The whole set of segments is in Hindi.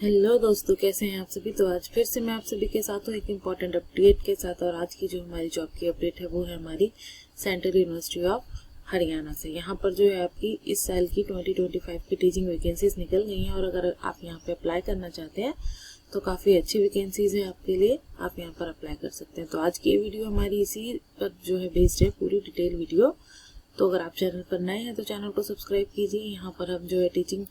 हेलो दोस्तों, कैसे हैं आप सभी। तो आज फिर से मैं आप सभी के साथ हूँ एक इम्पॉर्टेंट अपडेट के साथ। और आज की जो हमारी जॉब की अपडेट है वो है हमारी सेंट्रल यूनिवर्सिटी ऑफ हरियाणा से। यहाँ पर जो है आपकी इस साल की 2025 की टीचिंग वैकेंसीज निकल गई हैं। और अगर आप यहाँ पे अप्लाई करना चाहते हैं तो काफ़ी अच्छी वैकेंसीज है आपके लिए, आप यहाँ पर अप्लाई कर सकते हैं। तो आज की ये वीडियो हमारी इसी पर जो है बेस्ड है, पूरी डिटेल वीडियो। तो अगर आप चैनल पर नए हैं तो चैनल को सब्सक्राइब कीजिए। यहाँ पर हम जो है टीचिंग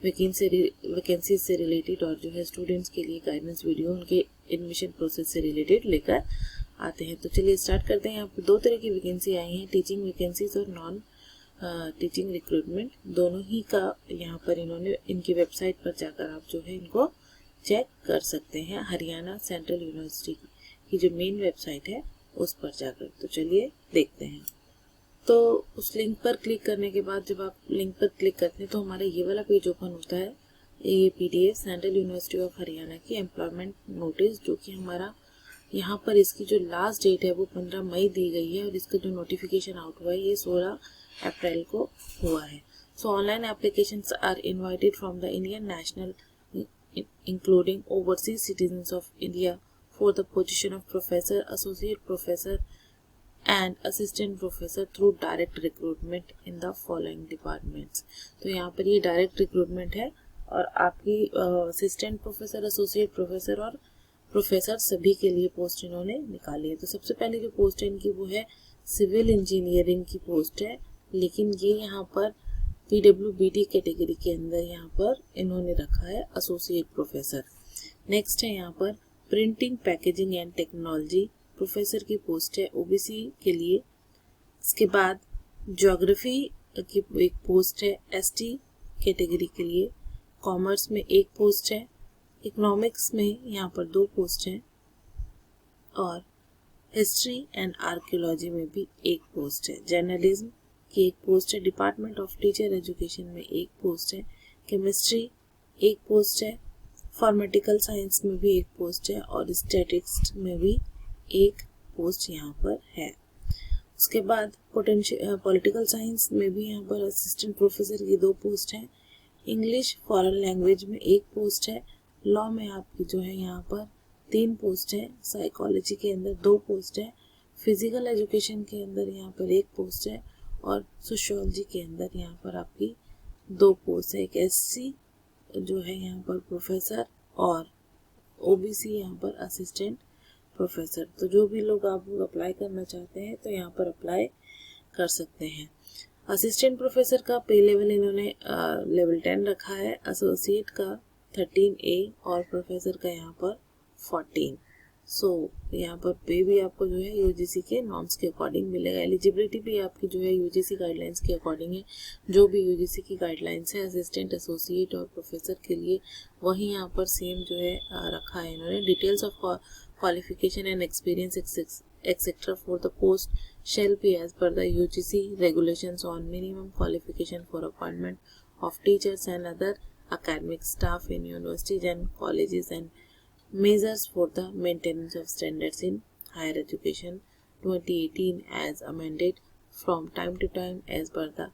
वैकेंसीज से रिलेटेड और जो है स्टूडेंट्स के लिए गाइडेंस वीडियो उनके एडमिशन प्रोसेस से रिलेटेड लेकर आते हैं। तो चलिए स्टार्ट करते हैं। यहाँ पर दो तरह की वैकेंसी आई हैं, टीचिंग वैकेंसीज और नॉन टीचिंग रिक्रूटमेंट, दोनों ही का यहाँ पर इन्होंने इनकी वेबसाइट पर जाकर आप जो है इनको चेक कर सकते हैं। हरियाणा सेंट्रल यूनिवर्सिटी की जो मेन वेबसाइट है उस पर जाकर। तो चलिए देखते हैं। तो उस लिंक पर क्लिक करने के बाद जब आप लिंक पर क्लिक करते हैं तो हमारा ये वाला पेज ओपन होता है। ये PDF central university of Haryana की एम्प्लॉयमेंट नोटिस, जो कि हमारा यहाँ पर इसकी जो लास्ट डेट है वो 15 मई दी गई है। और इसका जो नोटिफिकेशन आउट हुआ है ये 16 अप्रैल को हुआ है। So online applications are invited from the Indian national including overseas citizens of India for the position of professor, associate professor and assistant professor through direct recruitment in the following departments. तो यहाँ पर ये डायरेक्ट रिक्रूटमेंट है और आपकी असिस्टेंट प्रोफेसर, एसोसिएट प्रोफेसर और प्रोफेसर सभी के लिए पोस्ट इन्होंने निकाली है। तो सबसे पहले जो पोस्ट है इनकी वो है सिविल इंजीनियरिंग की पोस्ट है, लेकिन ये यहाँ पर PWBD कैटेगरी के अंदर यहाँ पर इन्होंने रखा है एसोसिएट प्रोफेसर। नेक्स्ट है यहाँ पर printing, packaging and technology professor की पोस्ट है OBC के लिए। इसके बाद ज्योग्राफी की एक पोस्ट है ST कैटेगरी के लिए। कॉमर्स में एक पोस्ट है। इकोनॉमिक्स में यहाँ पर 2 पोस्ट है। और हिस्ट्री एंड आर्कियोलॉजी में भी एक पोस्ट है। जर्नलिज्म की एक पोस्ट है। डिपार्टमेंट ऑफ टीचर एजुकेशन में एक पोस्ट है। केमिस्ट्री एक पोस्ट है। फॉर्मेटिकल साइंस में भी एक पोस्ट है। और स्टैटिस्टिक्स में भी एक पोस्ट यहाँ पर है। उसके बाद पॉलिटिकल साइंस में भी यहाँ पर असिस्टेंट प्रोफेसर की 2 पोस्ट हैं। इंग्लिश फॉरेन लैंग्वेज में एक पोस्ट है। लॉ में आपकी जो है यहाँ पर 3 पोस्ट है। साइकोलॉजी के अंदर 2 पोस्ट है। फिजिकल एजुकेशन के अंदर यहाँ पर 1 पोस्ट है। और सोशियोलॉजी के अंदर यहाँ पर आपकी 2 पोस्ट है। एक SC जो है यहाँ पर प्रोफेसर और OBC यहाँ पर असिस्टेंट प्रोफेसर। तो जो भी लोग आप अप्लाई करना चाहते हैं तो यहाँ पर अप्लाई कर सकते हैं। असिस्टेंट प्रोफेसर का पे लेवल इन्होंने लेवल 10 रखा है, एसोसिएट का 13A और प्रोफेसर का यहाँ पर 14। सो यहाँ पर पे भी आपको जो है UGC के नॉर्म्स के अकॉर्डिंग मिलेगा। एलिजिबिलिटी भी आपकी जो है UGC गाइडलाइंस के अकॉर्डिंग है। जो भी UGC की गाइडलाइंस है असिस्टेंट, एसोसिएट और प्रोफेसर के लिए वही यहाँ पर सेम जो है रखा है इन्होंने। Details of qualification and experience etc. for the post shall be as per the UGC regulations on minimum qualification for appointment of teachers and other academic staff in universities and colleges and measures for the maintenance of standards in higher education 2018 as amended from time to time as per the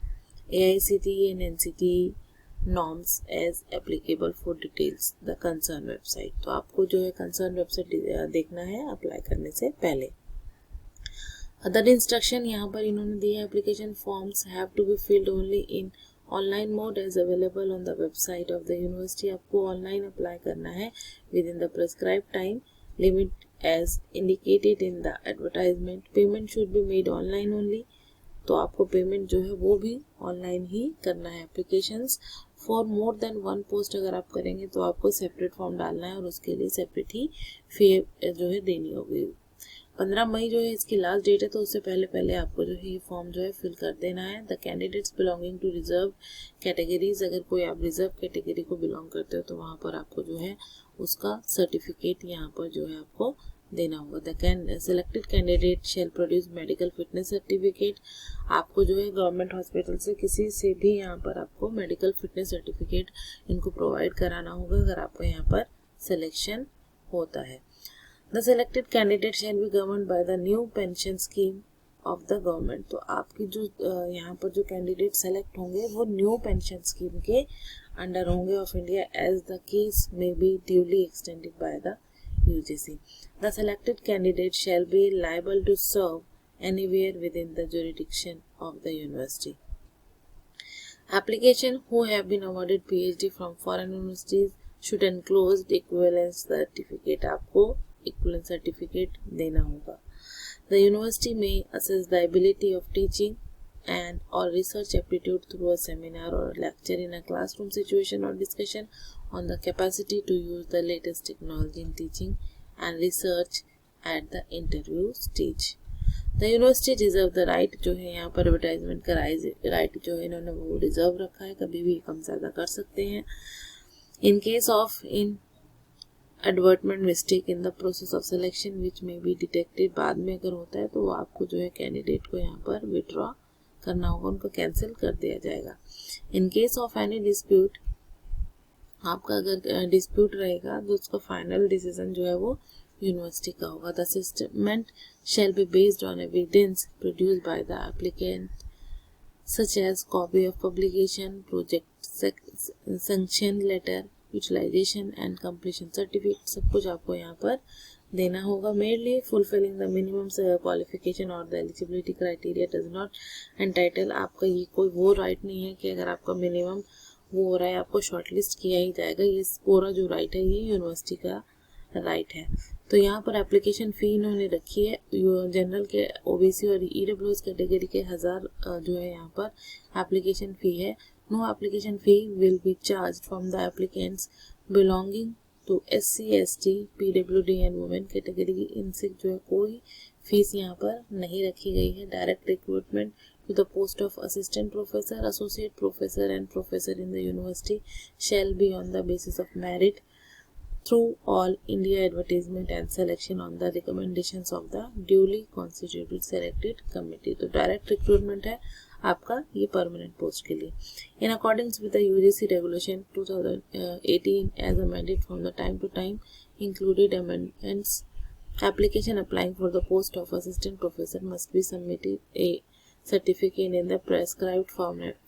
AICTE and NCTE norms as applicable for details the concern website। तो आपको जो है concern website देखना है अप्लाई करने से पहले। अदर इंस्ट्रक्शन यहाँ पर इन्होंने दिए हैं। Application forms have to be filled only in online mode as available on the website of the university. आपको ऑनलाइन अप्लाई करना है within the prescribe time limit as indicated in the advertisement. Payment should be made online only. तो आपको पेमेंट जो है वो भी ऑनलाइन ही करना है। Applications for more than 1 post अगर आप करेंगे तो आपको सेपरेट फॉर्म डालना है और उसके लिए सेपरेट ही फी जो है देनी होगी। 15 मई जो है इसकी लास्ट डेट है, तो उससे पहले आपको जो है ये फॉर्म जो है फिल कर देना है। The candidates belonging to reserve categories, अगर कोई आप रिजर्व कैटेगरी को बिलोंग करते हो तो वहाँ पर आपको जो है उसका सर्टिफिकेट यहाँ पर जो है आपको देना होगा। The selected candidate shell produce medical fitness certificate. आपको जो है गवर्नमेंट हॉस्पिटल से किसी से भी यहाँ पर आपको मेडिकल फिटनेस सर्टिफिकेट इनको प्रोवाइड कराना होगा अगर आपको यहाँ पर सिलेक्शन होता है। The selected candidate shall be governed by the new pension scheme of the government. तो आपकी जो यहाँ पर जो कैंडिडेट सेलेक्ट होंगे वो न्यू पेंशन स्कीम के अंडर होंगे of India as the case may be duly extended by the UGC. The selected candidate shall be liable to serve anywhere within the jurisdiction of the university. Application who have been awarded PhD from foreign universities should enclose the equivalence certificate. आपको equivalence certificate देना होगा. The university may assess the ability of teaching and or research aptitude through a seminar or a lecture in a classroom situation or discussion on the capacity to use the latest technology in teaching and research at the interview stage. The university reserve the right, जो है यहाँ पर एडवर्टाइजमेंट का राइट जो है इन्होंने वो रिजर्व रखा है, कभी भी कम ज़्यादा कर सकते हैं. In case of advertisement mistake in the process of selection which may be detected, बाद में अगर होता है तो आपको जो है कैंडिडेट को यहाँ पर विड्रॉ करना होगा, उनको कैंसिल कर दिया जाएगा. In case of any dispute, आपका अगर डिस्प्यूट रहेगा तो उसका फाइनल डिसीजन जो है वो यूनिवर्सिटी का होगा. The assessment shall be based on evidence produced by the applicant such as copy of publication, project sanction letter, utilization and completion certificate, सब कुछ आपको यहाँ पर देना होगा. Merely fulfilling the minimum qualification और the eligibility criteria does not entitle. आपका ये कोई वो राइट नहीं है कि अगर आपका मिनिमम वो हो रहा है आपको शॉर्टलिस्ट किया ही जाएगा. ये पूरा जो राइट है ये यूनिवर्सिटी का राइट है. तो यहाँ पर एप्लीकेशन फ़ी इन्होंने रखी है. जनरल के ओबीसी और ईडब्ल्यूएस कैटेगरी के 1000 जो है यहाँ पर एप्लीकेशन फ़ी है. No application fee will be charge from the applicants belonging to SC ST PWD and women category. इनसे जो है कोई फीस यहाँ पर नहीं रखी गई है. Direct recruitment to the post of assistant professor, associate professor and professor in the university shall be on the basis of merit through all India advertisement and selection on the recommendations of the duly constituted selected committee. तो direct recruitment है आपका ये permanent post के लिए. In accordance with the UGC regulation 2018 as amended from the time to time included amendments, application applying for the post of assistant professor must be submitted a certificate in the prescribed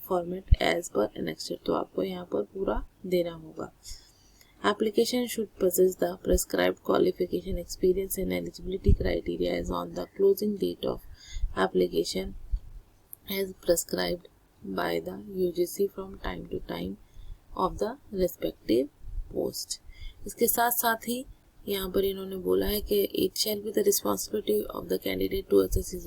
format as per annexed. तो आपको यहाँ पर पूरा देना होगा. Application should possess the prescribed qualification, experience and eligibility criteria as on the closing date of application as prescribed by the UGC from time to time of the respective post. इसके साथ साथ ही यहाँ पर इन्होंने बोला है कि it shall be the responsibility of the candidate to assess his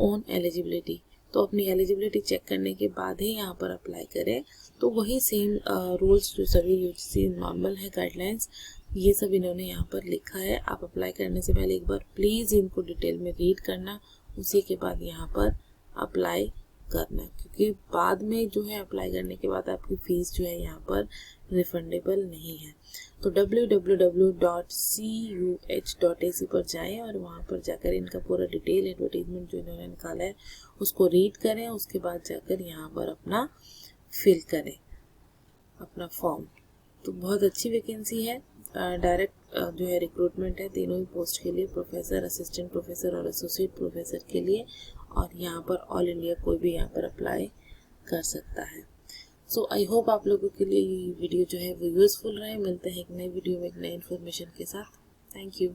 own eligibility. तो अपनी एलिजिबिलिटी चेक करने के बाद ही यहाँ पर अप्लाई करें. तो वही सेम रूल्स जो सभी यूजीसी नॉर्मल है गाइडलाइंस ये सब इन्होंने यहाँ पर लिखा है. आप अप्लाई करने से पहले एक बार प्लीज़ इनको डिटेल में रीड करना, उसी के बाद यहाँ पर अप्लाई करना, क्योंकि बाद में जो है अप्लाई करने के बाद आपकी फ़ीस जो है यहाँ पर रिफंडेबल नहीं है. तो www.cuh.ac पर जाएं और वहाँ पर जाकर इनका पूरा डिटेल एडवर्टीजमेंट जो इन्होंने निकाला है उसको रीड करें. उसके बाद जाकर यहाँ पर अपना फिल करें अपना फॉर्म. तो बहुत अच्छी वैकेंसी है. डायरेक्ट जो है रिक्रूटमेंट है तीनों ही पोस्ट के लिए, प्रोफेसर, असिस्टेंट प्रोफेसर और एसोसिएट प्रोफेसर के लिए. और यहाँ पर ऑल इंडिया कोई भी यहाँ पर अप्लाई कर सकता है. सो आई होप आप लोगों के लिए ये वीडियो जो है वो यूज़फुल रहे. मिलते हैं एक नई वीडियो में एक नई इन्फॉर्मेशन के साथ. Thank you.